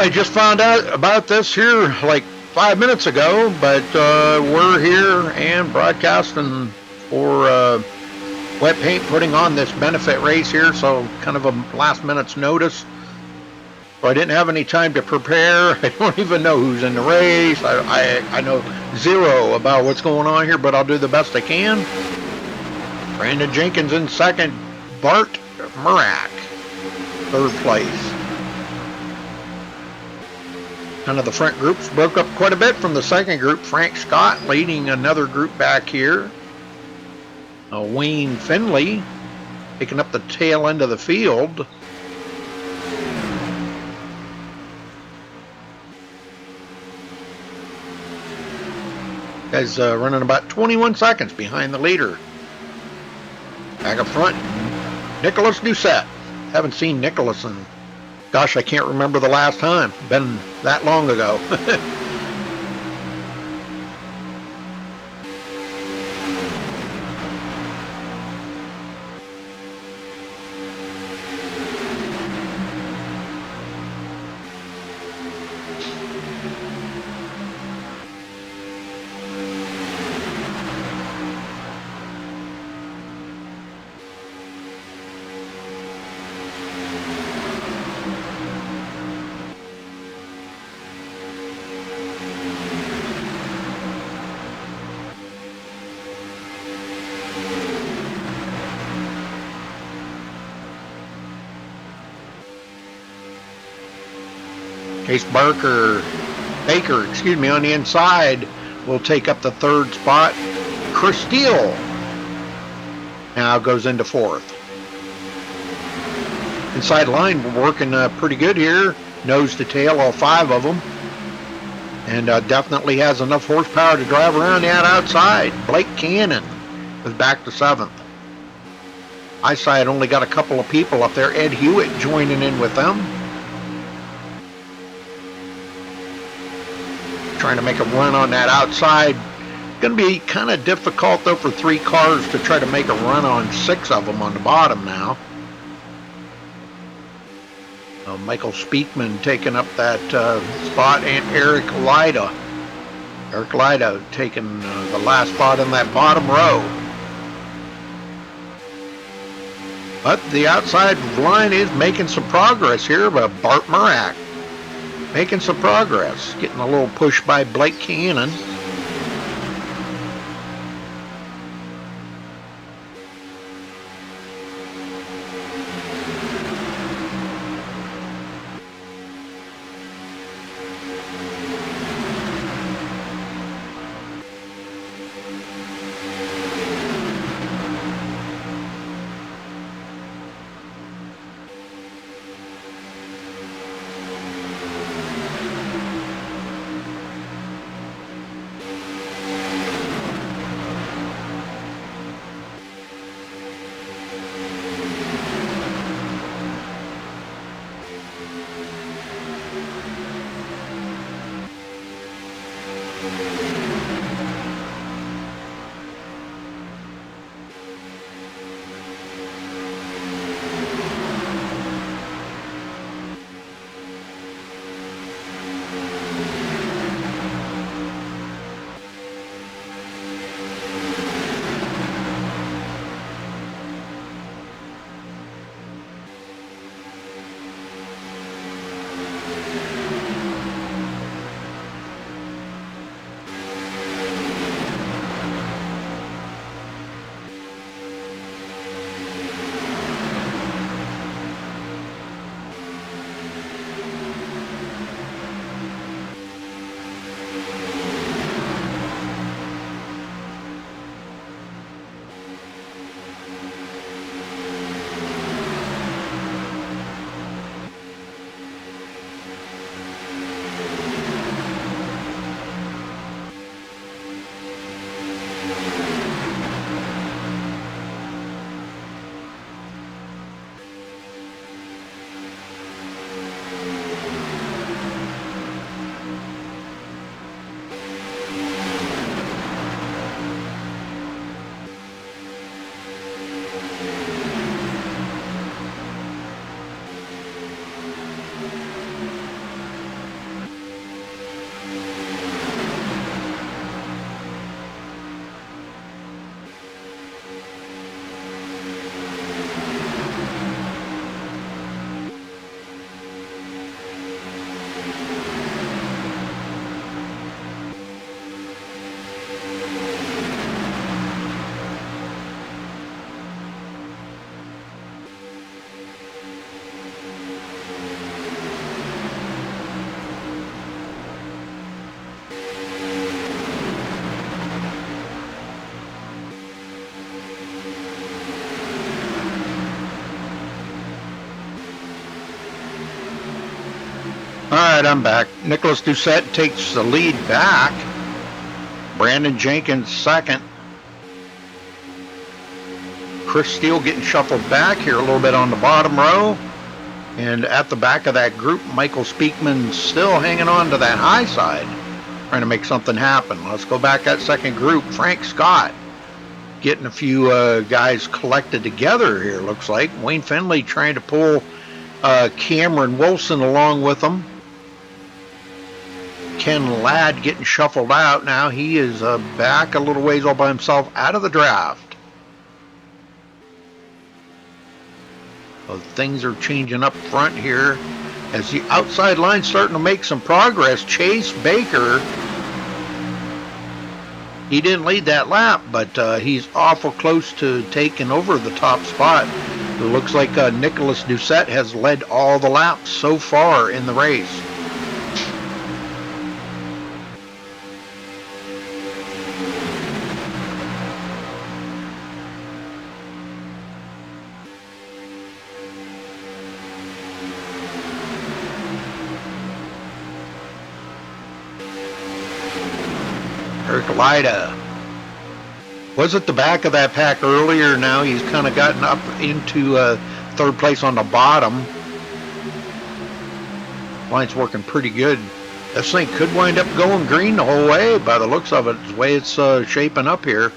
I just found out about this here like 5 minutes ago, but we're here and broadcasting for Wet Paint putting on this benefit race here, so kind of a last minute's notice. So I didn't have any time to prepare. I don't even know who's in the race. I know zero about what's going on here, but I'll do the best I can. Brandon Jenkins in second. Bart Murak, third place. Kind of the front groups broke up quite a bit from the second group. Frank Scott leading another group back here. Wayne Finley picking up the tail end of the field. Guys running about 21 seconds behind the leader. Back up front, Nicholas Doucette. Haven't seen Nicholas in, gosh, I can't remember the last time. Been that long ago. Case Baker, on the inside will take up the third spot. Chris Steele now goes into fourth. Inside line working pretty good here. Nose to tail, all five of them. And definitely has enough horsepower to drive around that outside. Blake Cannon is back to seventh. Eyesight only got a couple of people up there. Ed Hewitt joining in with them. Trying to make a run on that outside. Going to be kind of difficult though for three cars to try to make a run on six of them on the bottom now. Michael Speakman taking up that spot, and Eric Lyda. Eric Lyda taking the last spot in that bottom row. But the outside line is making some progress here, but Bart Murak making some progress, getting a little push by Blake Cannon. Alright, I'm back. Nicholas Doucette takes the lead back. Brandon Jenkins second. Chris Steele getting shuffled back here a little bit on the bottom row. And at the back of that group, Michael Speakman still hanging on to that high side, trying to make something happen. Let's go back that second group. Frank Scott getting a few guys collected together here, looks like. Wayne Finley trying to pull Cameron Wilson along with him. Ken Ladd getting shuffled out now. He is back a little ways all by himself out of the draft. So things are changing up front here as the outside line's starting to make some progress. Chase Baker, he didn't lead that lap, but he's awful close to taking over the top spot. It looks like Nicholas Doucette has led all the laps so far in the race. Eric Lida was at the back of that pack earlier. Now he's kind of gotten up into third place on the bottom. Line's working pretty good. This thing could wind up going green the whole way by the looks of it, the way it's shaping up here.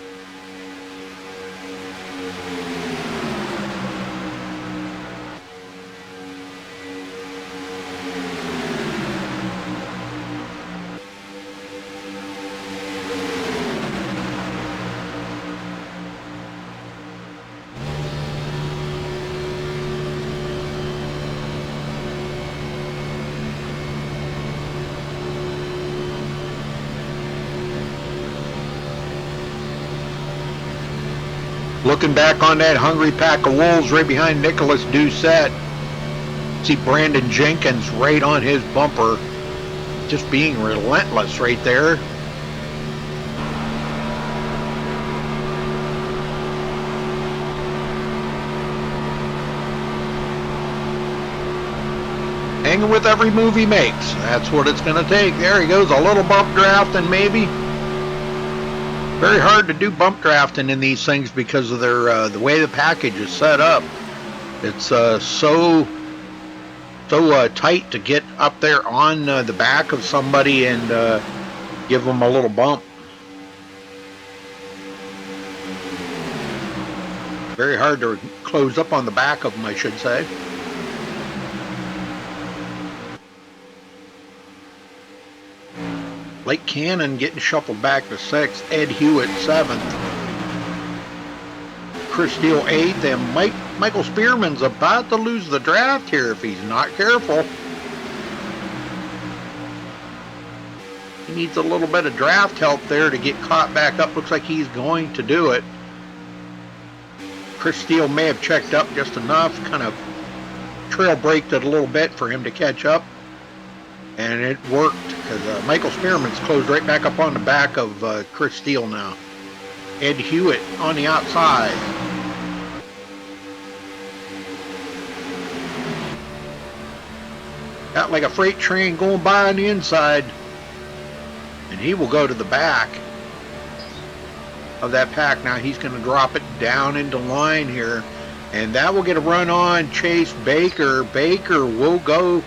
Looking back on that hungry pack of wolves right behind Nicholas Doucette. See Brandon Jenkins right on his bumper, just being relentless right there. Hanging with every move he makes. That's what it's going to take. There he goes, a little bump drafting maybe. Very hard to do bump drafting in these things because of their the way the package is set up. It's so tight to get up there on the back of somebody and give them a little bump. Very hard to close up on the back of them, I should say. Blake Cannon getting shuffled back to 6th. Ed Hewitt 7th. Chris Steele 8th. And Michael Spearman's about to lose the draft here if he's not careful. He needs a little bit of draft help there to get caught back up. Looks like he's going to do it. Chris Steele may have checked up just enough. Kind of trail braked it a little bit for him to catch up. And it worked because Michael Spearman's closed right back up on the back of Chris Steele now. Ed Hewitt on the outside. Got like a freight train going by on the inside. And he will go to the back of that pack. Now he's going to drop it down into line here. And that will get a run on Chase Baker. Baker will go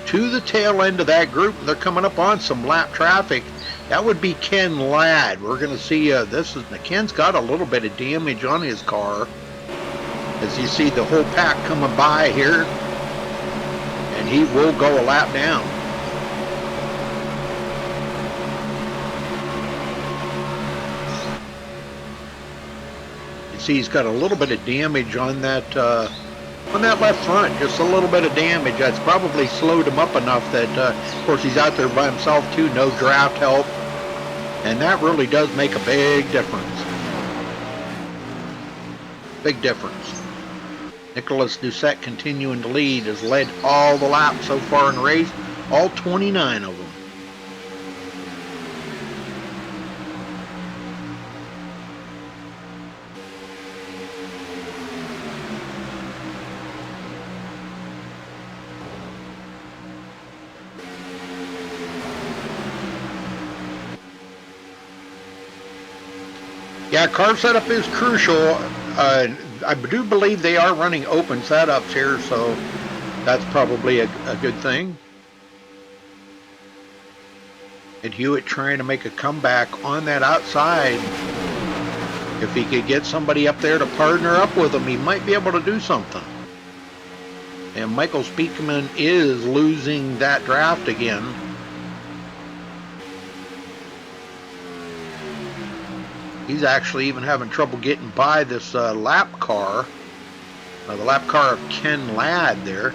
to the tail end of that group. They're coming up on some lap traffic. That would be Ken Ladd. We're going to see Ken's got a little bit of damage on his car. As you see the whole pack coming by here. And he will go a lap down. You see he's got a little bit of damage on that left front, just a little bit of damage. That's probably slowed him up enough that, of course, he's out there by himself too, no draft help. And that really does make a big difference. Big difference. Nicholas Doucette continuing to lead, has led all the laps so far in the race, all 29 of them. Yeah, car setup is crucial. I do believe they are running open setups here, so that's probably a good thing. And Hewitt trying to make a comeback on that outside. If he could get somebody up there to partner up with him, he might be able to do something. And Michael Speakman is losing that draft again. He's actually even having trouble getting by this lap car. The lap car of Ken Ladd there.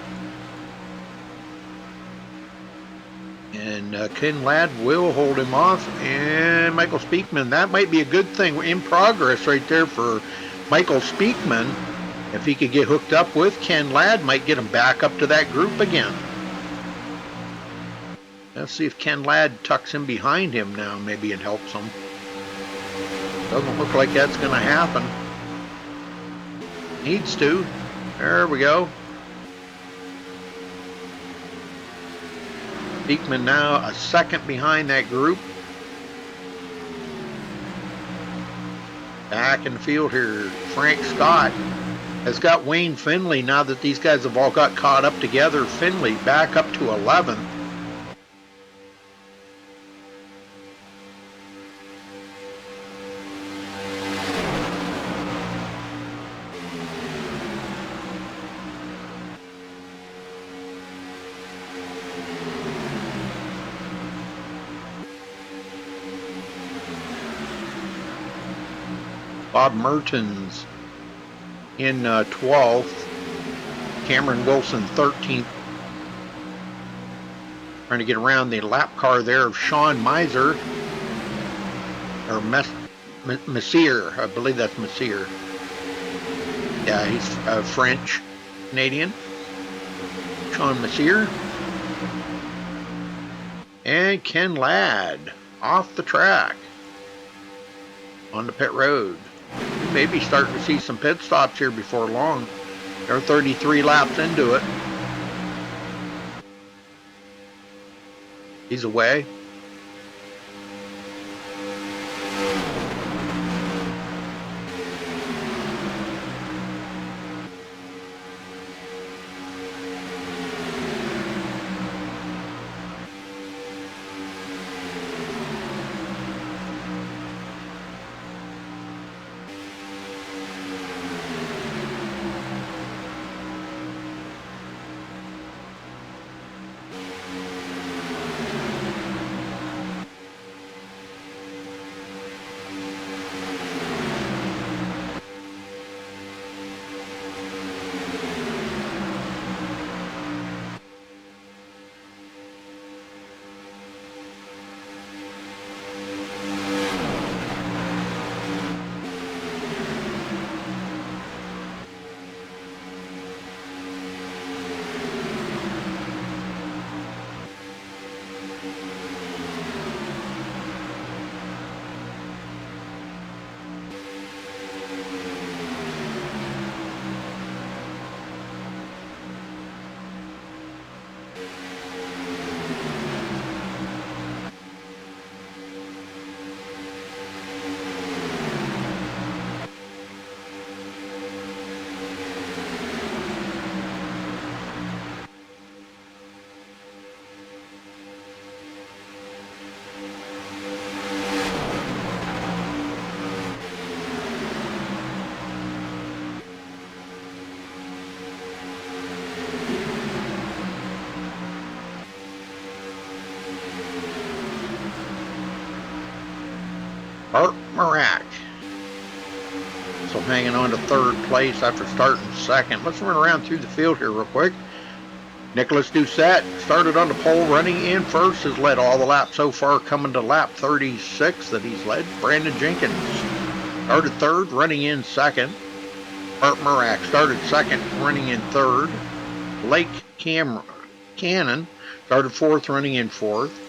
And Ken Ladd will hold him off. And Michael Speakman, that might be a good thing in progress right there for Michael Speakman. If he could get hooked up with Ken Ladd, might get him back up to that group again. Let's see if Ken Ladd tucks him behind him now, maybe it helps him. Doesn't look like that's going to happen. Needs to. There we go. Speakman now a second behind that group. Back in the field here, Frank Scott has got Wayne Finley now that these guys have all got caught up together. Finley back up to 11th. Bob Mertens in 12th. Cameron Wilson 13th. Trying to get around the lap car there of Sean Miser. Or Messier. I believe that's Messier. Yeah, he's French Canadian. Sean Messier. And Ken Ladd off the track on the pit road. Maybe starting to see some pit stops here before long. They're 33 laps into it. He's away. Art Marak. So hanging on to third place after starting second. Let's run around through the field here real quick. Nicholas Doucette started on the pole, running in first, has led all the laps so far, coming to lap 36 that he's led. Brandon Jenkins started third, running in second. Art Marak started second, running in third. Blake Cannon started fourth, running in fourth.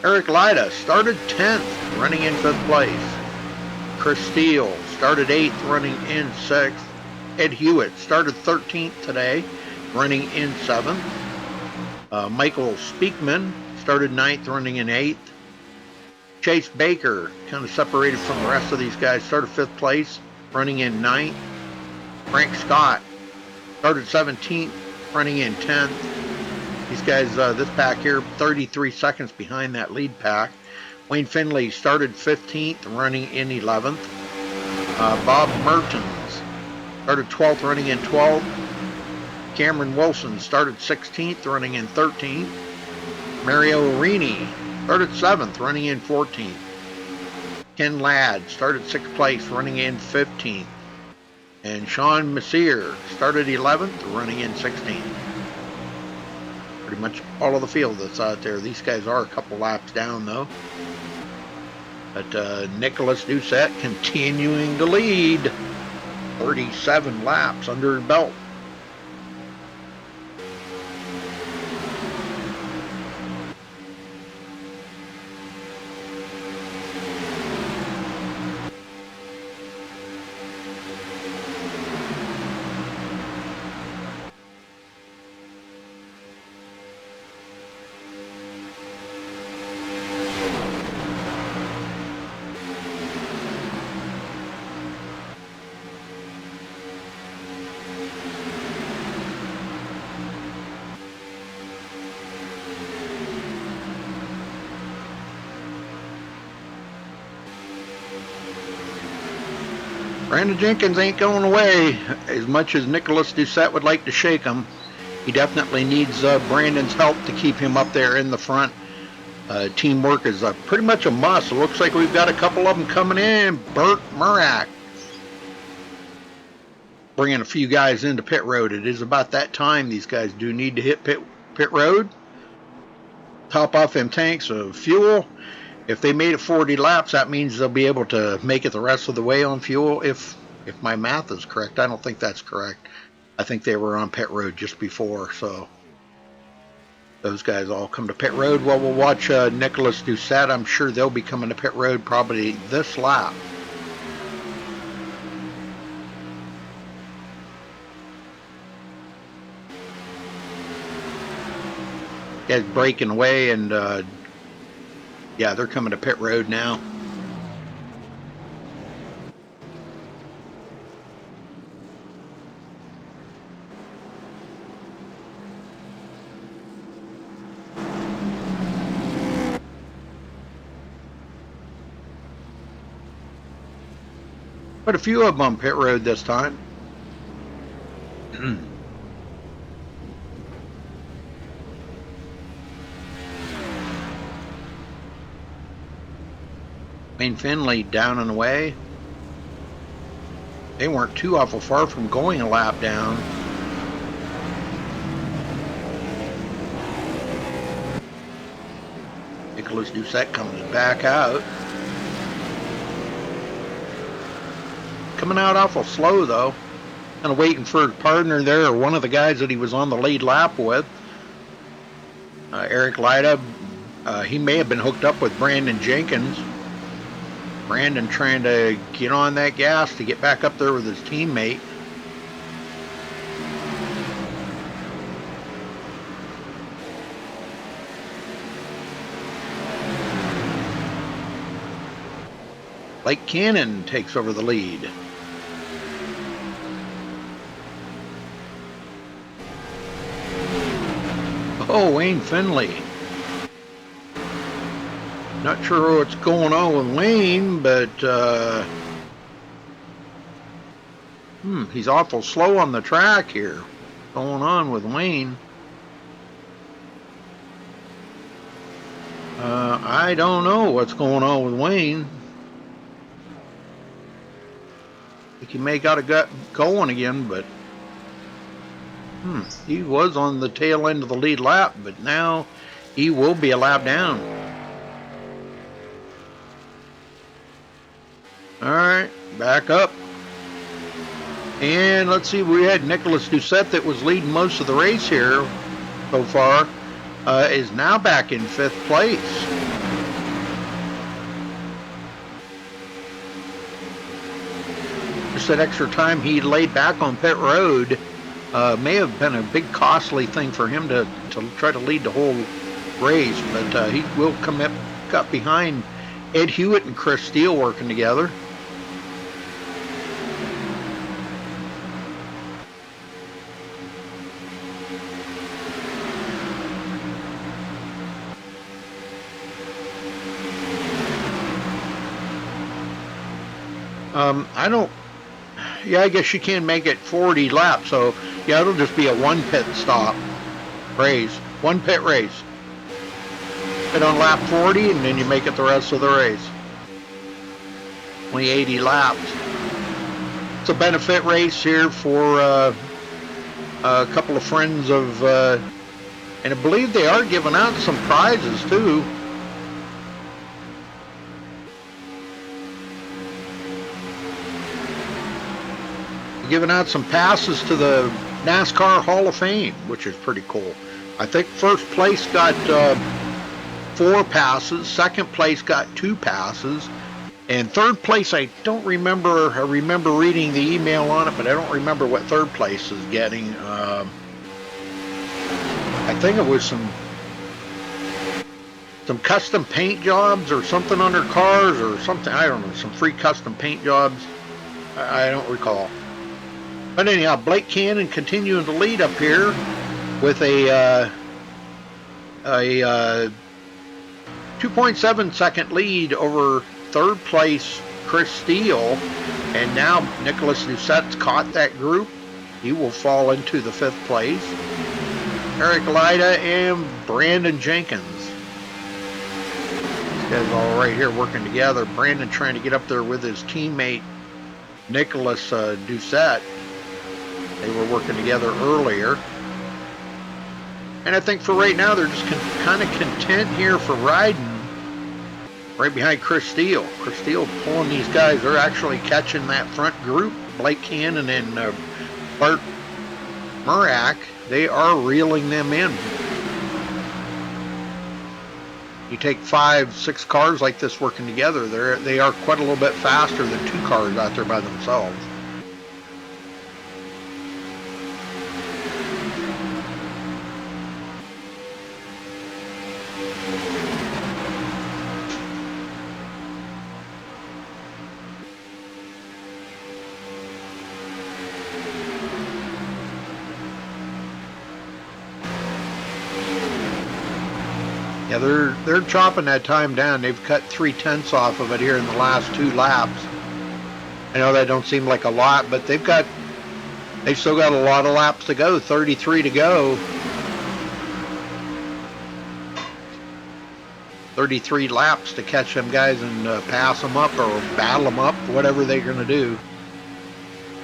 Eric Lida started 10th, running in fifth place. Chris Steele started 8th, running in 6th. Ed Hewitt started 13th today, running in 7th. Michael Speakman started 9th, running in 8th. Chase Baker kind of separated from the rest of these guys. Started 5th place, running in 9th. Frank Scott started 17th, running in 10th. These guys, this pack here, 33 seconds behind that lead pack. Wayne Finley started 15th, running in 11th. Bob Mertens started 12th, running in 12th. Cameron Wilson started 16th, running in 13th. Mario Rini started 7th, running in 14th. Ken Ladd started 6th place, running in 15th. And Sean Messier started 11th, running in 16th. Pretty much all of the field that's out there. These guys are a couple laps down, though. But Nicholas Doucette continuing to lead. 37 laps under his belt. Brandon Jenkins ain't going away. As much as Nicholas Doucette would like to shake him, he definitely needs Brandon's help to keep him up there in the front. Teamwork is pretty much a must. It looks like we've got a couple of them coming in. Burt Murak bringing a few guys into pit road. It is about that time. These guys do need to hit pit road. Top off them tanks of fuel. If they made it 40 laps, that means they'll be able to make it the rest of the way on fuel. If my math is correct, I don't think that's correct. I think they were on pit road just before, so those guys all come to pit road. Well, we'll watch Nicholas Doucette. I'm sure they'll be coming to pit road probably this lap. Guys breaking away, and yeah, they're coming to pit road now. But a few of them on pit road this time. Wayne Finley down and away. They weren't too awful far from going a lap down. Nicholas Doucette comes back out. Coming out awful slow, though. Kind of waiting for his partner there, or one of the guys that he was on the lead lap with. Eric Lyda, he may have been hooked up with Brandon Jenkins. Brandon trying to get on that gas to get back up there with his teammate. Blake Cannon takes over the lead. Oh, Wayne Finley. Not sure what's going on with Wayne, but he's awful slow on the track here. What's going on with Wayne? I don't know what's going on with Wayne. I think he may got going again, but he was on the tail end of the lead lap, but now he will be a lap down. All right, back up. And let's see, we had Nicholas Doucette that was leading most of the race here so far, is now back in 5th place. Just that extra time he laid back on pit road may have been a big costly thing for him to try to lead the whole race, but he will come up behind Ed Hewitt and Chris Steele working together. I don't. Yeah, I guess you can make it 40 laps. So yeah, it'll just be a one pit stop race, one pit race. Pit on lap 40, and then you make it the rest of the race. Only 80 laps. It's a benefit race here for a couple of friends of, and I believe they are giving out some prizes too. Giving out some passes to the NASCAR Hall of Fame, which is pretty cool. I think first place got 4 passes, second place got 2 passes, and third place I don't remember. I remember reading the email on it, but I don't remember what third place is getting. I think it was some custom paint jobs or something on their cars or something. I don't know, some free custom paint jobs. I don't recall. But anyhow, Blake Cannon continuing to lead up here with a 2.7 second lead over third place Chris Steele, and now Nicholas Doucette's caught that group. He will fall into the 5th place. Eric Lyda and Brandon Jenkins. These guys all right here working together. Brandon trying to get up there with his teammate Nicholas Doucette. They were working together earlier. And I think for right now, they're just kind of content here for riding right behind Chris Steele. Chris Steele pulling these guys. They're actually catching that front group. Blake Cannon and Bart Murak. They are reeling them in. You take 5, 6 cars like this working together, they are quite a little bit faster than 2 cars out there by themselves. Yeah, they're chopping that time down. They've cut 3/10 off of it here in the last 2 laps. I know that don't seem like a lot, but they've still got a lot of laps to go. 33 to go. 33 laps to catch them guys and pass them up or battle them up, whatever they're going to do.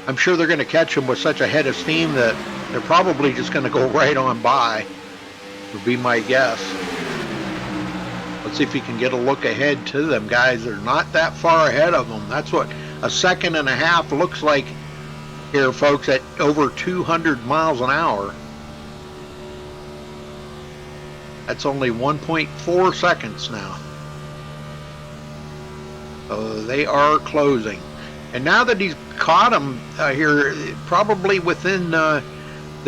I'm sure they're going to catch them with such a head of steam that they're probably just going to go right on by, would be my guess. Let's see if he can get a look ahead to them guys. They're not that far ahead of them. That's what a 1.5 seconds looks like here, folks, at over 200 miles an hour. That's only 1.4 seconds now. So they are closing. And now that he's caught them here, probably within the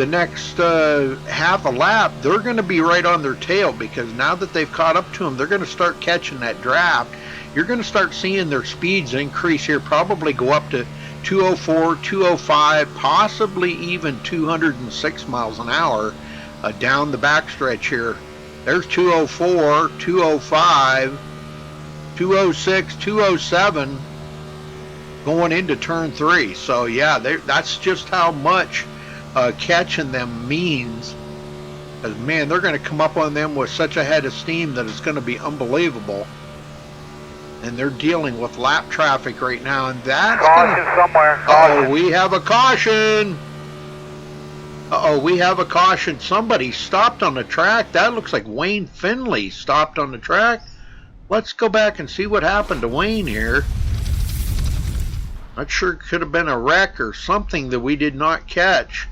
next half a lap, they're going to be right on their tail, because now that they've caught up to them, they're going to start catching that draft. You're going to start seeing their speeds increase here, probably go up to 204, 205, possibly even 206 miles an hour down the backstretch here. There's 204, 205, 206, 207 going into turn 3. So yeah, that's just how much catching them means. Because man, they're going to come up on them with such a head of steam that it's going to be unbelievable. And they're dealing with lap traffic right now, and that's caution somewhere. Oh, we have a caution. Uh-oh, we have a caution. Somebody stopped on the track. That looks like Wayne Finley stopped on the track. Let's go back and see what happened to Wayne here. Not sure, it could have been a wreck or something that we did not catch.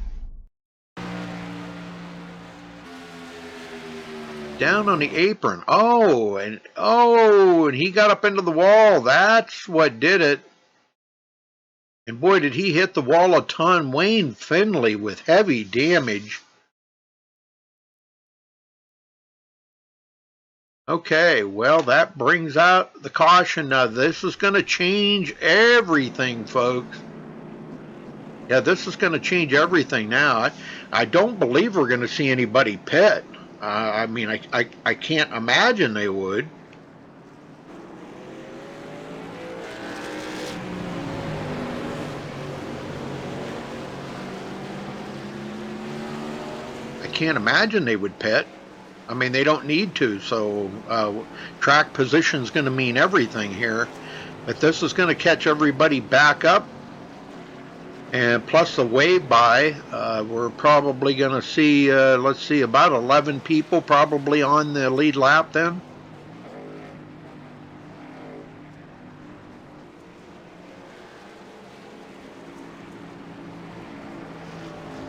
Down on the apron. Oh, and he got up into the wall. That's what did it. And boy, did he hit the wall a ton. Wayne Finley with heavy damage. Okay, well, that brings out the caution. Now, this is going to change everything, folks. Yeah, this is going to change everything now. I don't believe we're going to see anybody pit. I mean, I can't imagine they would. I can't imagine they would pit. I mean, they don't need to, so track position is going to mean everything here. But this is going to catch everybody back up. And plus the wave by, we're probably going to see, let's see, about 11 people probably on the lead lap then.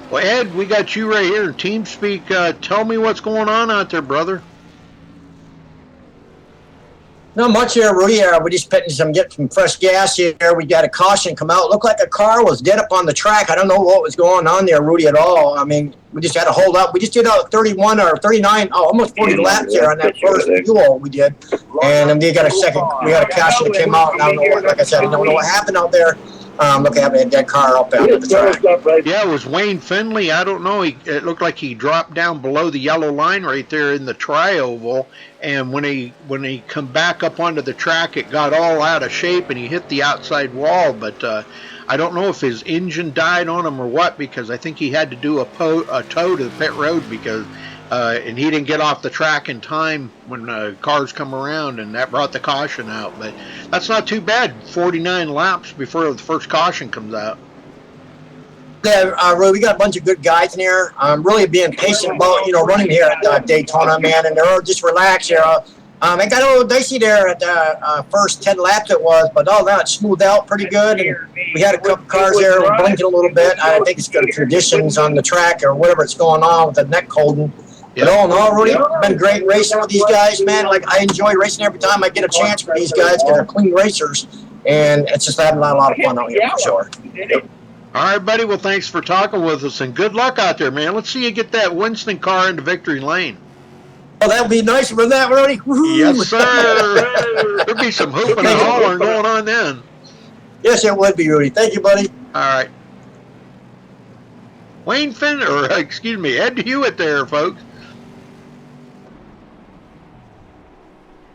Well, Ed, we got you right here in TeamSpeak. Tell me what's going on out there, brother. Not much here, Rudy. We're just getting some fresh gas here. We got a caution come out. Looked like a car was dead up on the track. I don't know what was going on there, Rudy, at all. I mean, we just had to hold up. We just did 31 or 39, almost 40 laps there on that first fuel we did. And then we got a caution that came out. And I don't know what, like I said, I don't know what happened out there. Look, having a dead car up on the track. Yeah, it was Wayne Finley. I don't know. It looked like he dropped down below the yellow line right there in the tri-oval. And when he come back up onto the track, it got all out of shape and he hit the outside wall. But I don't know if his engine died on him or what, because I think he had to do a tow to the pit road because and he didn't get off the track in time when cars come around, and that brought the caution out. But that's not too bad. 49 laps before the first caution comes out. Yeah, really, we got a bunch of good guys in here. I'm really being patient about, running here at Daytona, man, and they're just relaxed here. It got a little dicey there at the first 10 laps it was, but all that smoothed out pretty good. And we had a couple cars there blinking a little bit. I think it's good conditions on the track or whatever it's going on with the neck holding. But all in all, Rudy, it's been great racing with these guys, man. Like, I enjoy racing every time I get a chance with these guys because they're clean racers. And it's just having a lot of fun out here for sure. All right, buddy. Well, thanks for talking with us, and good luck out there, man. Let's see you get that Winston car into victory lane. Oh, that would be nice, wouldn't that, Rudy? Yes, sir. There'd be some hooping and hollering going on then. Yes, it would be, Rudy. Thank you, buddy. All right. Wayne Finn, or excuse me, Ed Hewitt there, folks.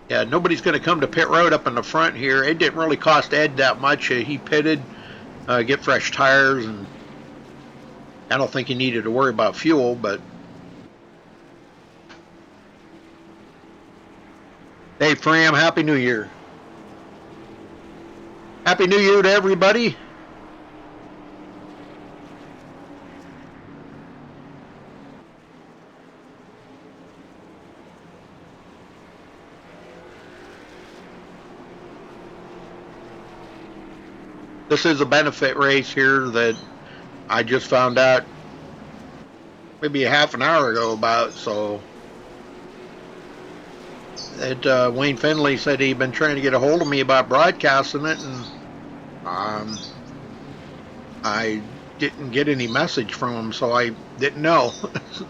Yeah, nobody's going to come to pit road up in the front here. It didn't really cost Ed that much. He pitted, get fresh tires, and I don't think he needed to worry about fuel, but hey, Fram, Happy New Year. Happy New Year to everybody. This is a benefit race here that I just found out maybe a half an hour ago about, so Wayne Finley said he'd been trying to get a hold of me about broadcasting it, and I didn't get any message from him, so I didn't know.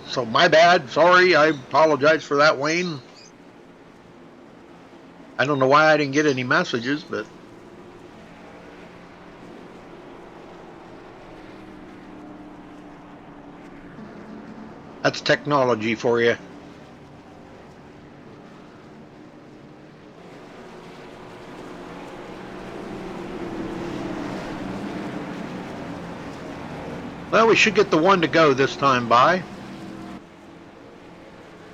So my bad. Sorry. I apologize for that, Wayne. I don't know why I didn't get any messages, but that's technology for you. Well, we should get the one to go this time by.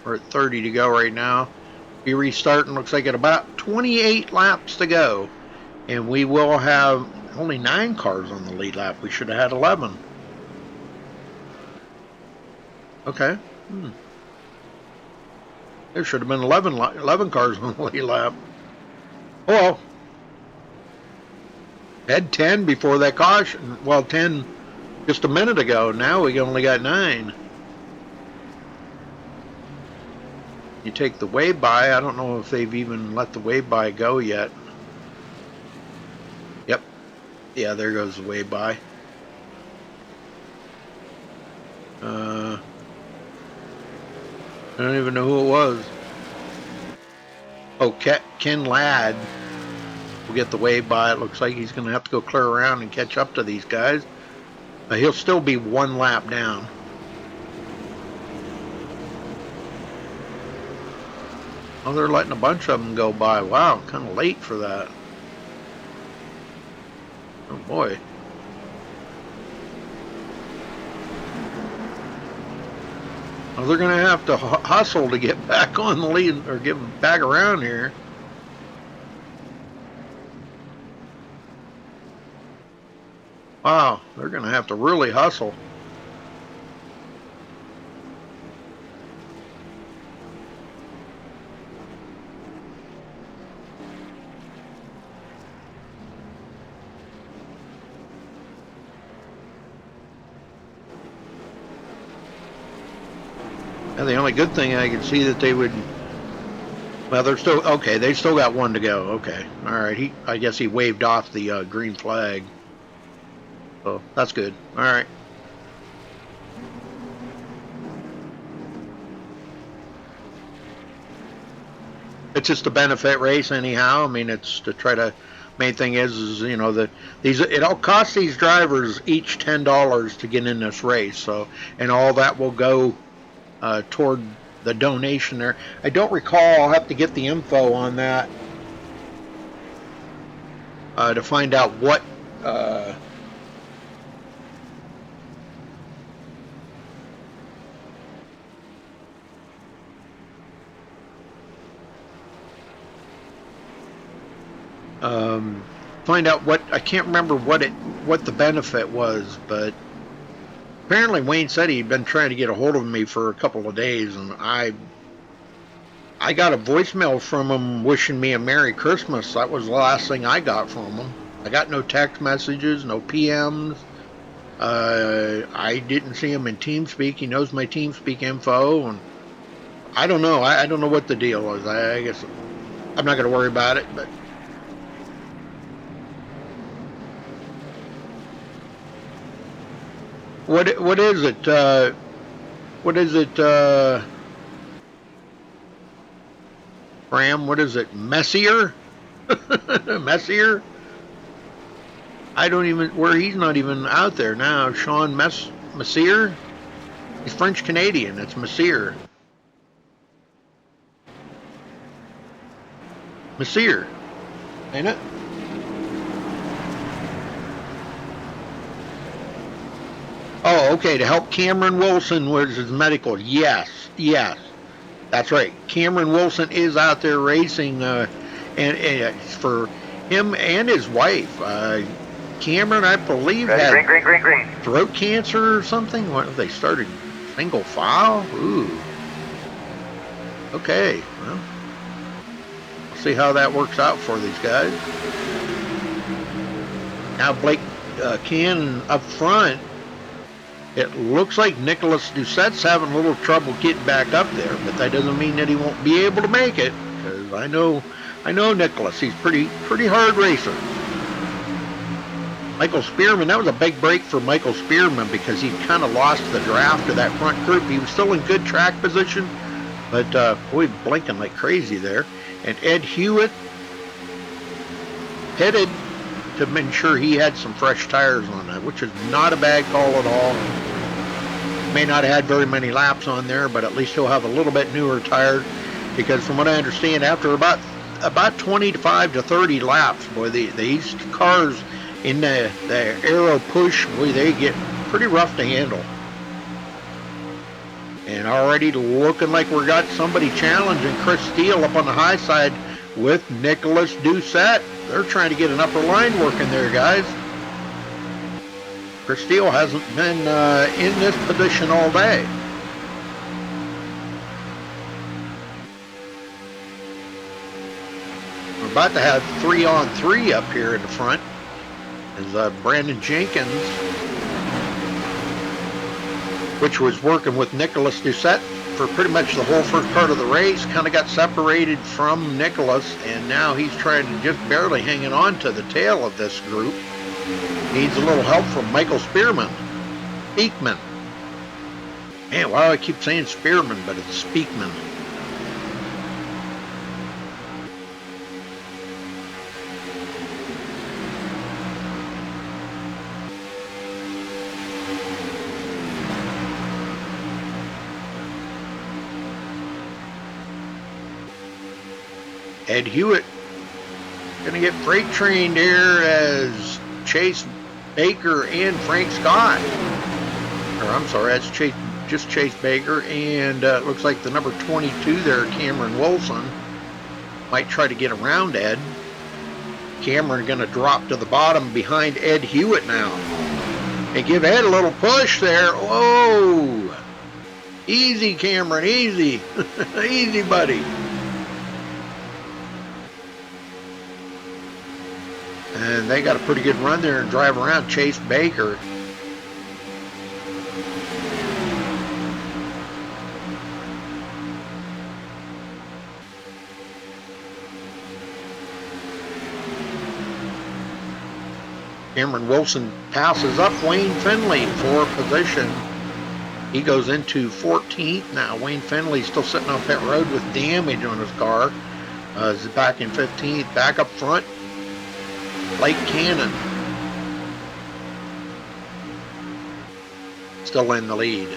We're at 30 to go right now. Be restarting, looks like at about 28 laps to go. And we will have only 9 cars on the lead lap. We should have had 11. Okay. There should have been 11 cars on the lead lap. Oh, well. Had 10 before that caution. Well, 10 just a minute ago. Now we only got 9. You take the wave by. I don't know if they've even let the wave by go yet. Yep. Yeah, there goes the wave by. I don't even know who it was. Oh, Ken Ladd will get the wave by. It looks like he's going to have to go clear around and catch up to these guys. He'll still be 1 lap down. Oh, they're letting a bunch of them go by. Wow, kind of late for that. Oh boy. Well, they're going to have to hustle to get back on the lead or get back around here. Wow, they're going to have to really hustle. And the only good thing I could see that they would, well, they're still, okay, they still got 1 to go. Okay, all right, I guess he waved off the green flag. So that's good. All right. It's just a benefit race anyhow. I mean, it's to try to, main thing is you know, it all costs these drivers each $10 to get in this race. So, and all that will go toward the donation there. I don't recall. I'll have to get the info on that to find out what find out what, I can't remember what the benefit was, but apparently Wayne said he'd been trying to get a hold of me for a couple of days, and I got a voicemail from him wishing me a Merry Christmas. That was the last thing I got from him. I got no text messages, no PMs. I didn't see him in TeamSpeak. He knows my TeamSpeak info, and I don't know. I don't know what the deal was. I guess I'm not going to worry about it, but what is it? What is it? Ram, what is it? Messier? Messier? I don't even, he's not even out there now. Sean Messier? He's French Canadian. It's Messier. Messier. Ain't it? Oh, okay. To help Cameron Wilson was his medical. Yes. That's right. Cameron Wilson is out there racing, and for him and his wife. Cameron, I believe, had green. throat cancer or something. What, they started single file? Ooh. Okay. Well, we'll see how that works out for these guys. Now Blake Cannon up front. It looks like Nicholas Doucette's having a little trouble getting back up there, but that doesn't mean that he won't be able to make it. Because I know Nicholas. He's pretty hard racer. Michael Spearman, that was a big break for Michael Spearman because he kind of lost the draft of that front group. He was still in good track position, but boy, blinking like crazy there. And Ed Hewitt pitted to make sure he had some fresh tires on that, which is not a bad call at all. May not have had very many laps on there, but at least he'll have a little bit newer tires, because from what I understand, after about 25 to 30 laps, boy, these cars in the aero push, boy, they get pretty rough to handle. And already looking like we got somebody challenging Chris Steele up on the high side with Nicholas Doucette. They're trying to get an upper line working there, guys. Chris Steele hasn't been in this position all day. We're about to have 3-on-3 up here in the front. As Brandon Jenkins, which was working with Nicholas Doucette for pretty much the whole first part of the race, kind of got separated from Nicholas, and now he's trying to just barely hanging on to the tail of this group. Needs a little help from Michael Spearman. Speakman. Man, why do I keep saying Spearman, but it's Speakman. Ed Hewitt gonna get freight trained here as Chase Baker and Frank Scott. Or I'm sorry, that's just Chase Baker, and it looks like the number 22 there, Cameron Wilson, might try to get around Ed. Cameron gonna drop to the bottom behind Ed Hewitt now. And give Ed a little push there. Whoa! Easy, Cameron, easy. Easy, buddy. And they got a pretty good run there and drive around Chase Baker. Cameron Wilson passes up Wayne Finley for position. He goes into 14th now. Wayne Finley still sitting on pit road with damage on his car. Is back in 15th. Back up front, Blake Cannon still in the lead.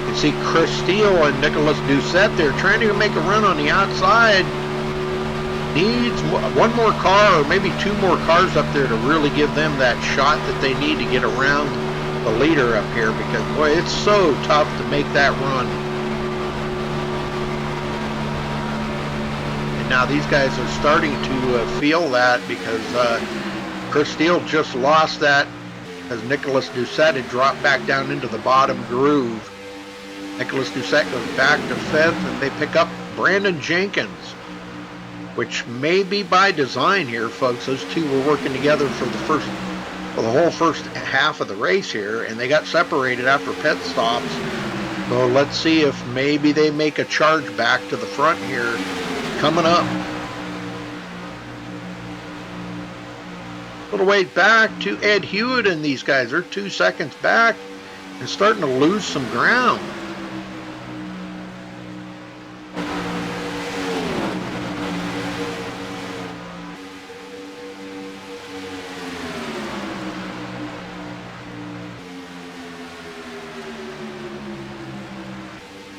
You see Chris Steele and Nicholas Doucette there trying to make a run on the outside. Needs one more car or maybe two more cars up there to really give them that shot that they need to get around the leader up here, because boy, it's so tough to make that run. And now these guys are starting to feel that, because Chris Steele just lost that as Nicholas Doucette had dropped back down into the bottom groove. Nicholas Doucette goes back to 5th, and they pick up Brandon Jenkins, which may be by design here, folks. Those two were working together for the whole first half of the race here, and they got separated after pit stops. So let's see if maybe they make a charge back to the front here coming up. A little way back to Ed Hewitt and these guys. They're 2 seconds back and starting to lose some ground.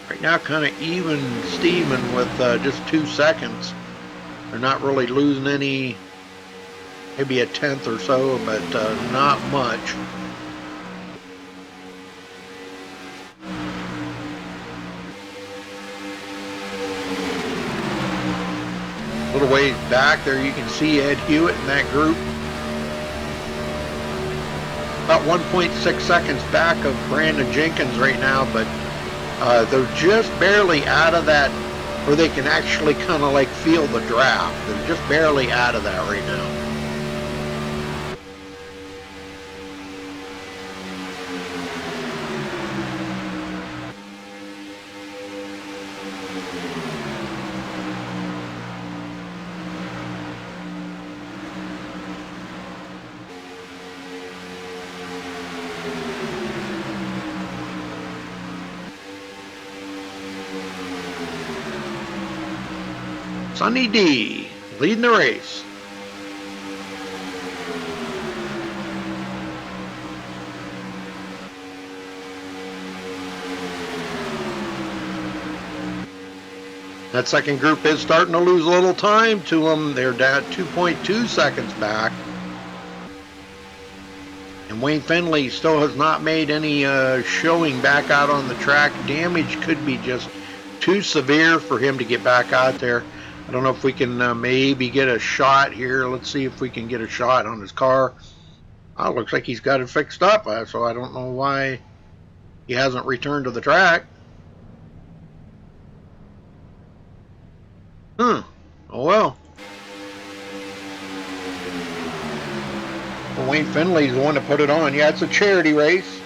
Right now kind of even Steven with just 2 seconds. They're not really losing any, maybe a tenth or so, but not much. A little ways back there you can see Ed Hewitt in that group. About 1.6 seconds back of Brandon Jenkins right now, but they're just barely out of that where they can actually kind of like feel the draft. They're just barely out of that right now. Sonny D leading the race. That second group is starting to lose a little time to them. They're down 2.2 seconds back. And Wayne Finley still has not made any showing back out on the track. Damage could be just too severe for him to get back out there. I don't know if we can maybe get a shot here. Let's see if we can get a shot on his car. Oh, looks like he's got it fixed up, so I don't know why he hasn't returned to the track. Oh well. Wayne Finley's the one to put it on. Yeah, it's a charity race.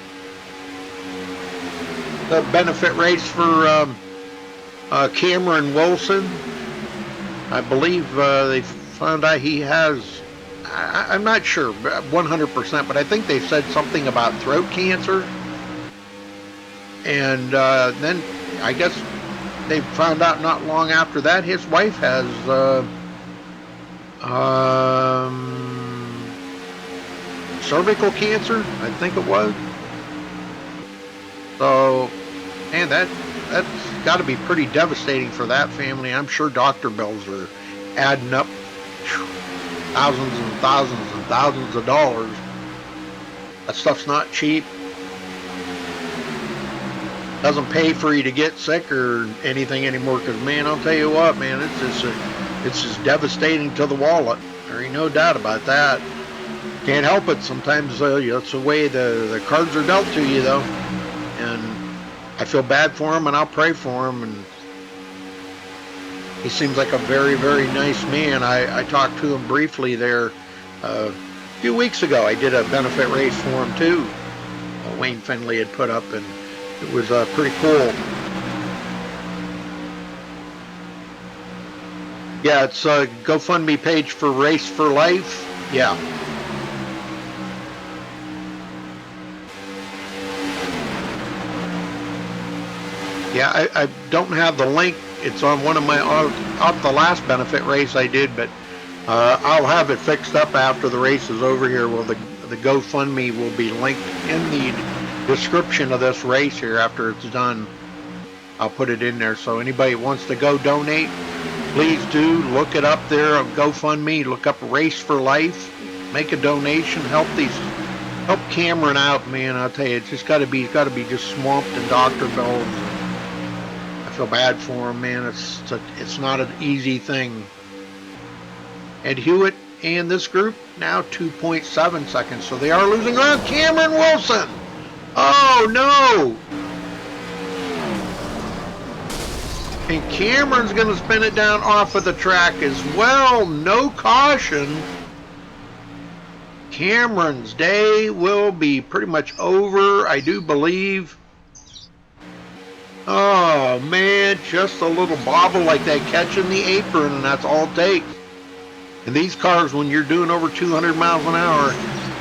The benefit race for Cameron Wilson. I believe they found out he has, I'm not sure 100%, but I think they said something about throat cancer. And then I guess they found out not long after that his wife has cervical cancer, I think it was. So, man, that's got to be pretty devastating for that family. I'm sure doctor bills are adding up, thousands and thousands and thousands of dollars. That stuff's not cheap. Doesn't pay for you to get sick or anything anymore. Because, man, I'll tell you what, man, it's just devastating to the wallet. There ain't no doubt about that. Can't help it. Sometimes that's the way the cards are dealt to you, though. And I feel bad for him, and I'll pray for him. And he seems like a very, very nice man. I talked to him briefly there a few weeks ago. I did a benefit race for him, too. Wayne Finley had put up, and it was pretty cool. Yeah, it's a GoFundMe page for Race for Life. Yeah. Yeah, I don't have the link. It's on one of my, off the last benefit race I did, but I'll have it fixed up after the race is over here. Well, the GoFundMe will be linked in the description of this race here after it's done. I'll put it in there. So anybody who wants to go donate, please do. Look it up there on GoFundMe. Look up Race for Life. Make a donation. Help Cameron out, man. I'll tell you, it's just got to be just swamped in doctor bills. I feel bad for him, man. It's not an easy thing. Ed Hewitt and this group now 2.7 seconds, so they are losing ground. Cameron Wilson. Oh no! And Cameron's going to spin it down off of the track as well. No caution. Cameron's day will be pretty much over, I do believe. Oh man, just a little bobble like that catching the apron, and that's all it takes. And these cars, when you're doing over 200 miles an hour,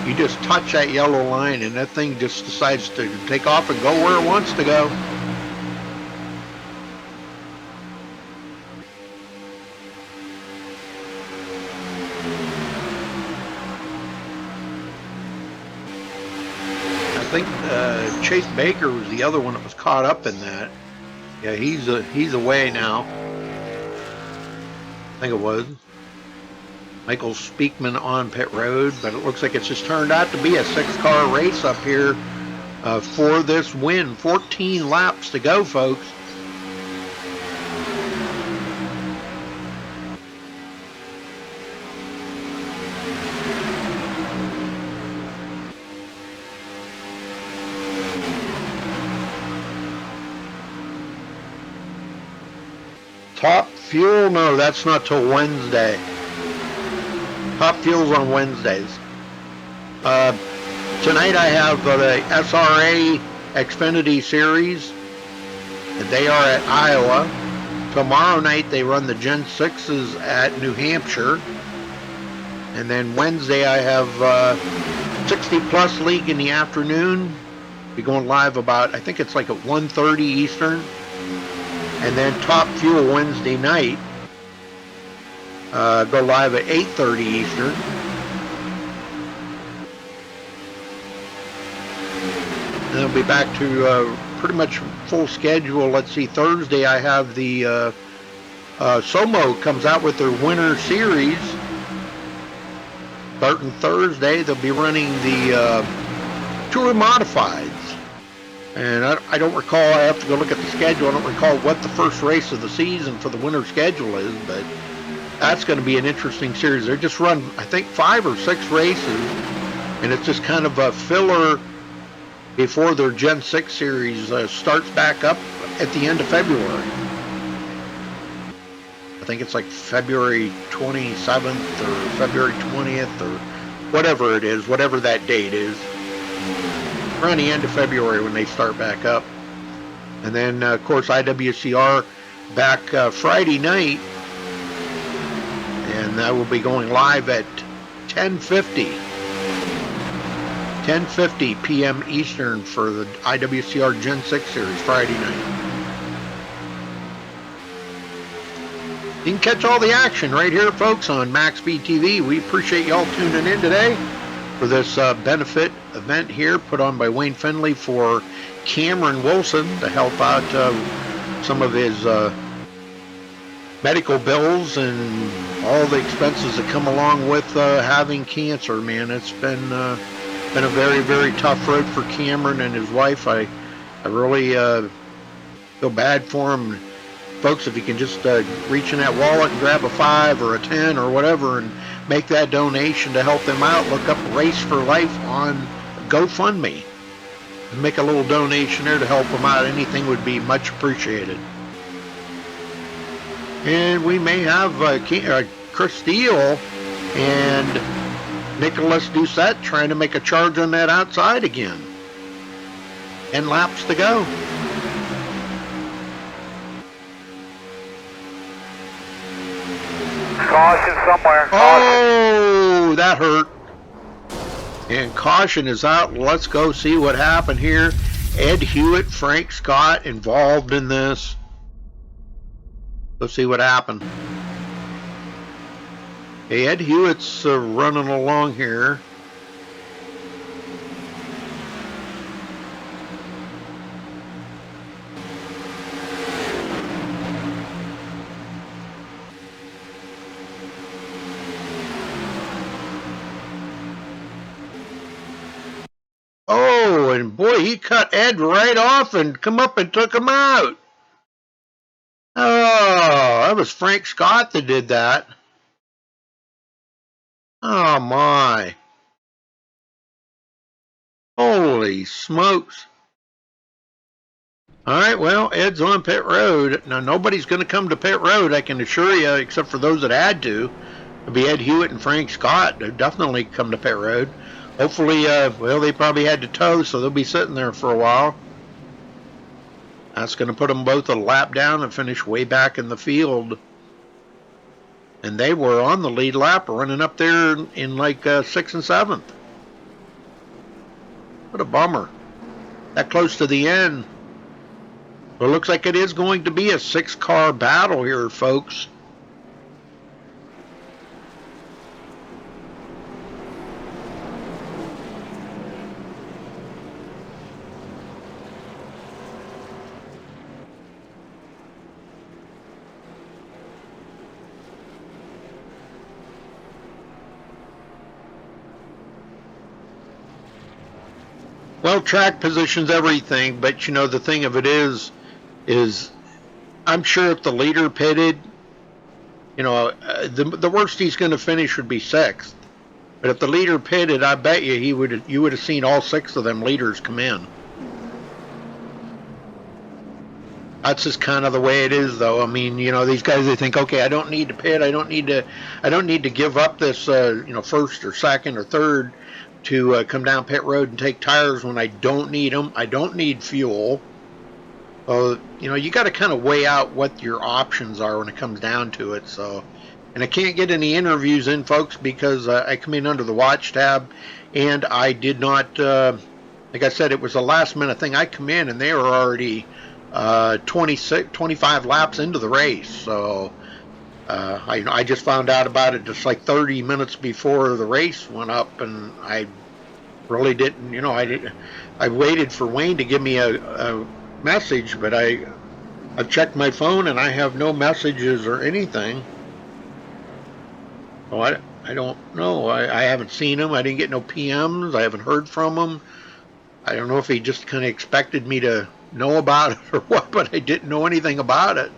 you just touch that yellow line and that thing just decides to take off and go where it wants to go. I think Chase Baker was the other one that was caught up in that. Yeah, he's away now. I think it was. Michael Speakman on pit road, but it looks like it's just turned out to be a 6-car race up here for this win. 14 laps to go, folks. Top Fuel, no, that's not till Wednesday. Top Fuel's on Wednesdays. Tonight I have the SRA Xfinity Series. They are at Iowa. Tomorrow night they run the Gen 6s at New Hampshire. And then Wednesday I have 60 Plus League in the afternoon. Be going live about, I think it's like at 1:30 Eastern. And then Top Fuel Wednesday night. Go live at 8:30 Eastern. And then we'll be back to pretty much full schedule. Let's see, Thursday I have the Somo comes out with their winter series. Starting Thursday, they'll be running the Tour Modifieds. And I don't recall, I have to go look at the schedule. I don't recall what the first race of the season for the winter schedule is, but that's going to be an interesting series. They just run, I think, 5 or 6 races, and it's just kind of a filler before their Gen 6 series starts back up at the end of February. I think it's like February 27th or February 20th or whatever it is, whatever that date is. Around the end of February when they start back up. And then, of course, IWCR back Friday night. And that will be going live at 10:50 p.m. Eastern for the IWCR Gen 6 Series Friday night. You can catch all the action right here, folks, on MaxSpeedTV. We appreciate y'all tuning in today. for this benefit event here put on by Wayne Finley for Cameron Wilson to help out some of his medical bills and all the expenses that come along with having cancer. Man, it's been a very, very tough road for Cameron and his wife. I really feel bad for him. Folks, if you can just reach in that wallet and grab a 5 or a 10 or whatever and make that donation to help them out, look up Race for Life on GoFundMe and make a little donation there to help them out. Anything would be much appreciated. And we may have Chris Steele and Nicholas Doucette trying to make a charge on that outside again. 10 laps to go. Caution somewhere. Caution. Oh, that hurt. And caution is out. Let's go see what happened here. Ed Hewitt, Frank Scott involved in this. Let's see what happened. Hey, Ed Hewitt's running along here. Oh, and boy, he cut Ed right off and come up and took him out. Oh, that was Frank Scott that did that. Oh, my. Holy smokes. All right, well, Ed's on pit road. Now, nobody's going to come to pit road, I can assure you, except for those that had to. It'll be Ed Hewitt and Frank Scott. They'll definitely come to pit road. Hopefully, well, they probably had to tow, so they'll be sitting there for a while. That's going to put them both a lap down and finish way back in the field. And they were on the lead lap, running up there in like 6th and 7th. What a bummer. That close to the end. Well, it looks like it is going to be a 6-car battle here, folks. Well, track position's everything, but you know, the thing of it is I'm sure if the leader pitted, you know, the worst he's going to finish would be 6th. But if the leader pitted, I bet you you would have seen all 6 of them leaders come in. That's just kind of the way it is, though. I mean, you know, these guys, they think, okay, I don't need to pit, I don't need to give up this, you know, 1st or 2nd or 3rd to come down pit road and take tires when I don't need them. I don't need fuel. You know, you got to kind of weigh out what your options are when it comes down to it. So, and I can't get any interviews in, folks, because I come in under the watch tab, and I did not. Like I said, it was a last minute thing. I come in and they were already 25 laps into the race. So I just found out about it just like 30 minutes before the race went up, and I really didn't, you know, I waited for Wayne to give me a message, but I checked my phone and I have no messages or anything. Oh, I don't know. I haven't seen him. I didn't get no PMs. I haven't heard from him. I don't know if he just kind of expected me to know about it or what, but I didn't know anything about it.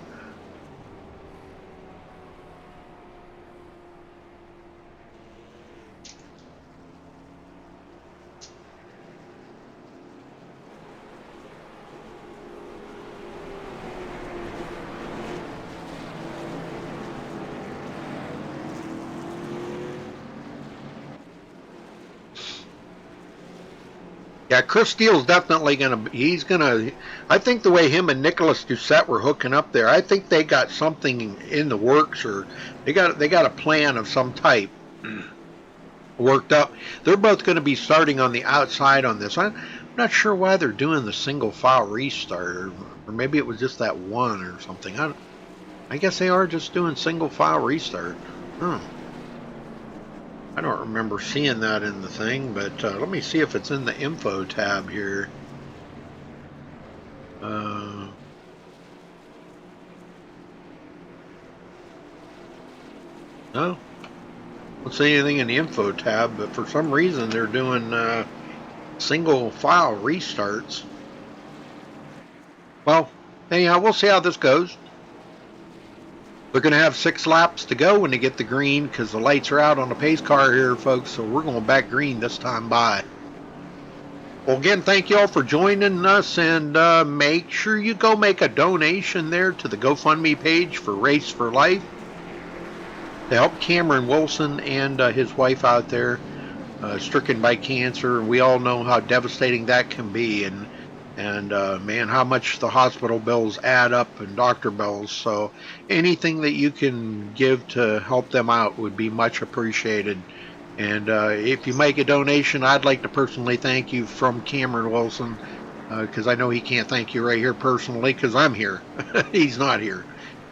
Yeah, Chris Steele's definitely I think the way him and Nicholas Doucette were hooking up there, I think they got something in the works, or they got a plan of some type worked up. They're both going to be starting on the outside on this. I'm not sure why they're doing the single file restart, or maybe it was just that one or something. I guess they are just doing single file restart. I don't remember seeing that in the thing, but let me see if it's in the info tab here. No, don't see anything in the info tab, but for some reason they're doing single file restarts. Well, anyhow, we'll see how this goes. They're going to have 6 laps to go when they get the green because the lights are out on the pace car here, folks, so we're going back green this time by. Well, again, thank you all for joining us, and make sure you go make a donation there to the GoFundMe page for Race for Life to help Cameron Wilson and his wife out there stricken by cancer. We all know how devastating that can be, and man, how much the hospital bills add up and doctor bills. So anything that you can give to help them out would be much appreciated. And if you make a donation, I'd like to personally thank you from Cameron Wilson, because I know he can't thank you right here personally because I'm here. He's not here.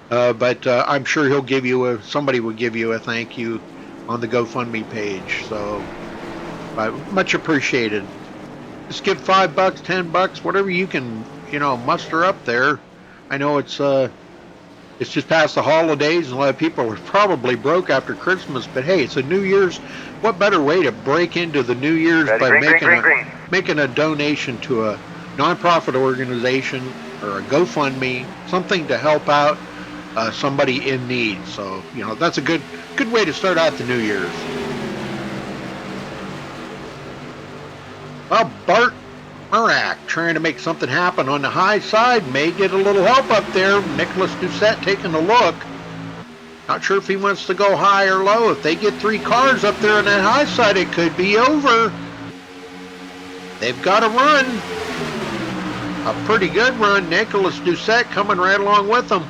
But I'm sure he'll give you somebody will give you a thank you on the GoFundMe page. So much appreciated. Just give $5, $10, whatever you can, muster up there. I know it's just past the holidays, and a lot of people are probably broke after Christmas. But hey, it's a New Year's. What better way to break into the New Year's by making a donation to a nonprofit organization or a GoFundMe, something to help out somebody in need. So that's a good way to start out the New Year's. Well, Bart Murak trying to make something happen on the high side. May get a little help up there. Nicholas Doucette taking a look. Not sure if he wants to go high or low. If they get 3 cars up there on that high side, it could be over. They've got to run. A pretty good run. Nicholas Doucette coming right along with them.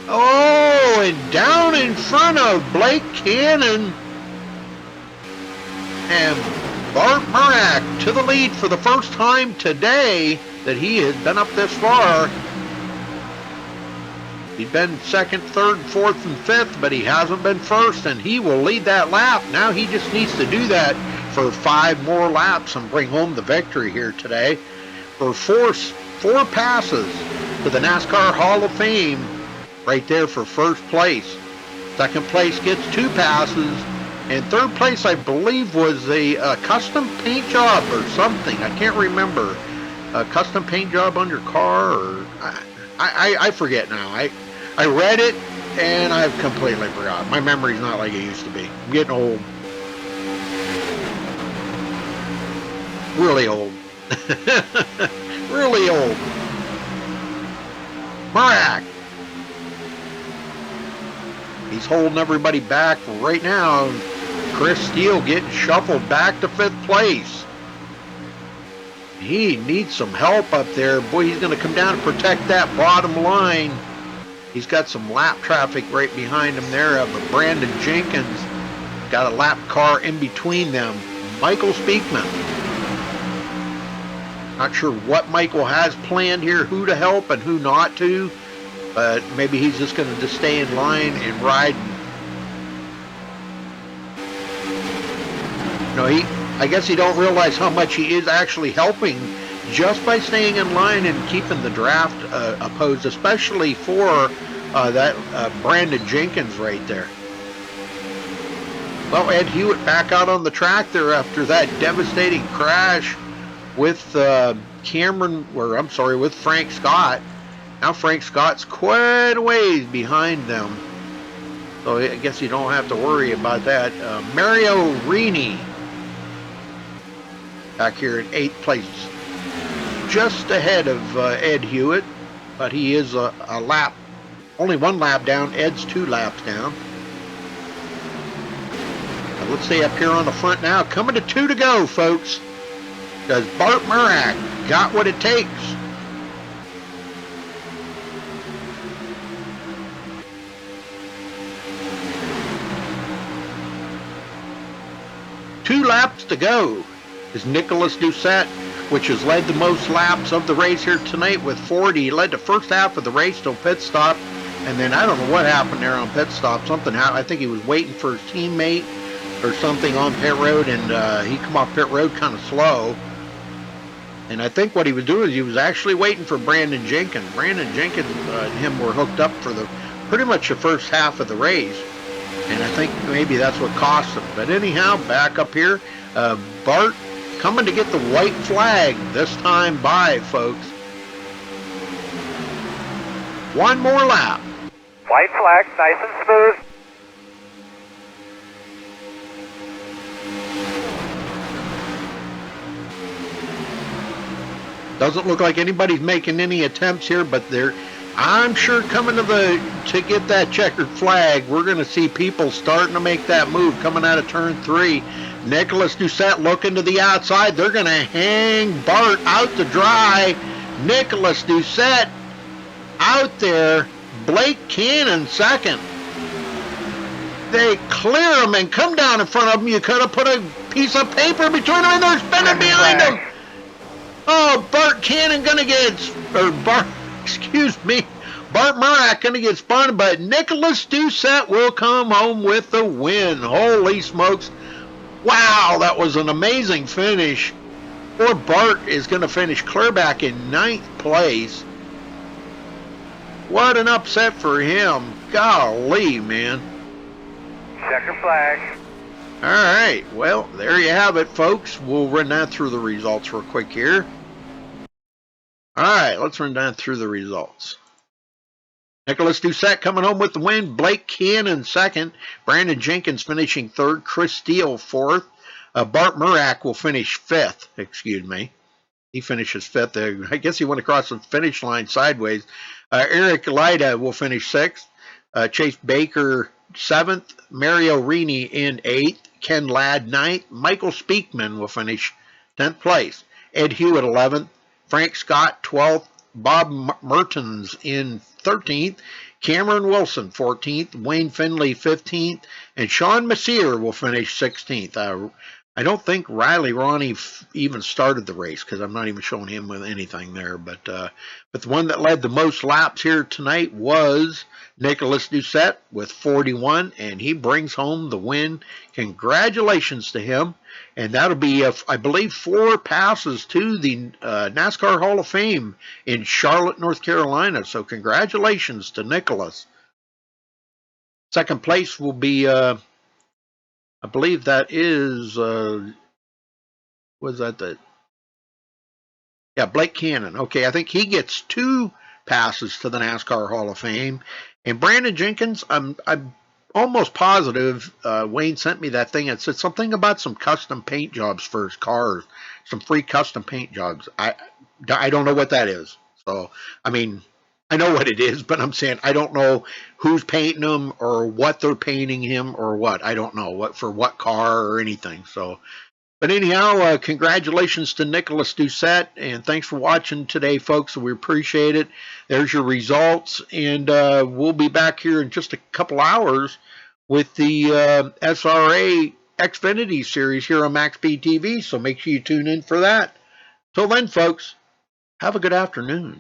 Oh, and down in front of Blake Cannon. And Bart Murak to the lead for the first time today that he has been up this far. He's been second, third, fourth, and fifth, but he hasn't been first, and he will lead that lap. Now he just needs to do that for 5 more laps and bring home the victory here today. For four passes to the NASCAR Hall of Fame right there for first place. Second place gets 2 passes. And third place, I believe, was a custom paint job or something. I can't remember. A custom paint job on your car, or I forget now. I read it, and I've completely forgotten. My memory's not like it used to be. I'm getting old. Really old. Really old. Murak. He's holding everybody back right now. Chris Steele getting shuffled back to 5th place. He needs some help up there. Boy, he's going to come down and protect that bottom line. He's got some lap traffic right behind him there of Brandon Jenkins. Got a lap car in between them. Michael Speakman. Not sure what Michael has planned here, who to help and who not to. But maybe he's just going to just stay in line and ride. I guess he don't realize how much he is actually helping just by staying in line and keeping the draft opposed, especially for that Brandon Jenkins right there. Well, Ed Hewitt back out on the track there after that devastating crash with with Frank Scott. Now Frank Scott's quite a ways behind them. So I guess you don't have to worry about that. Mario Rini back here in 8th place. Just ahead of Ed Hewitt, but he is a lap, only 1 lap down. Ed's 2 laps down. Now let's stay up here on the front now. Coming to 2 to go, folks. Does Bart Murak got what it takes? Two laps to go is Nicholas Doucette, which has led the most laps of the race here tonight with 40. He led the first half of the race till pit stop And then I don't know what happened there on pit stop. Something happened. I think he was waiting for his teammate or something on pit road, and he come off pit road kind of slow. And I think what he was doing is he was actually waiting for Brandon Jenkins. Brandon Jenkins and him were hooked up for pretty much the first half of the race. And I think maybe that's what cost him. But anyhow, back up here, Bart coming to get the white flag this time by, folks. One more lap. White flag, nice and smooth. Doesn't look like anybody's making any attempts here, but I'm sure coming to get that checkered flag, we're going to see people starting to make that move coming out of turn 3. Nicholas Doucette looking to the outside. They're going to hang Bart out to dry. Nicholas Doucette out there. Blake Cannon second. They clear him and come down in front of him. You could have put a piece of paper between them, and they're spinning behind him. Oh, Bart Cannon gonna get, Bart Murak gonna get spun, but Nicholas Doucette will come home with the win. Holy smokes. Wow, that was an amazing finish. Poor Bart is gonna finish clear back in 9th place. What an upset for him. Golly, man. Checker flag. All right, well, there you have it, folks. We'll run that through the results real quick here. All right, let's run down through the results. Nicholas Doucette coming home with the win. Blake Cannon second. Brandon Jenkins finishing third. Chris Steele fourth. Bart Murak will finish fifth. Excuse me. He finishes fifth. I guess he went across the finish line sideways. Eric Lida will finish sixth. Chase Baker seventh. Mario Rini in eighth. Ken Ladd ninth. Michael Speakman will finish 10th place. Ed Hewitt 11th. Frank Scott 12th. Bob Mertens in 13th. Cameron Wilson 14th. Wayne Finley 15th. And Sean Messier will finish 16th. I don't think Riley Ronnie even started the race because I'm not even showing him with anything there. But the one that led the most laps here tonight was Nicholas Doucette with 41, and he brings home the win. Congratulations to him. And that'll be, I believe, 4 passes to the NASCAR Hall of Fame in Charlotte, North Carolina. So congratulations to Nicholas. Second place will be, I believe that is, was that yeah, Blake Cannon. Okay, I think he gets 2 passes to the NASCAR Hall of Fame. And Brandon Jenkins, I'm almost positive Wayne sent me that thing that said something about some custom paint jobs for his cars, some free custom paint jobs. I don't know what that is. So, I mean, I know what it is, but I'm saying I don't know who's painting them or what they're painting him or what. I don't know for what car or anything. So, but anyhow, congratulations to Nicholas Doucette, and thanks for watching today, folks. We appreciate it. There's your results, and we'll be back here in just a couple hours with the SRA Xfinity series here on MaxSpeedTV, so make sure you tune in for that. Till then, folks, have a good afternoon.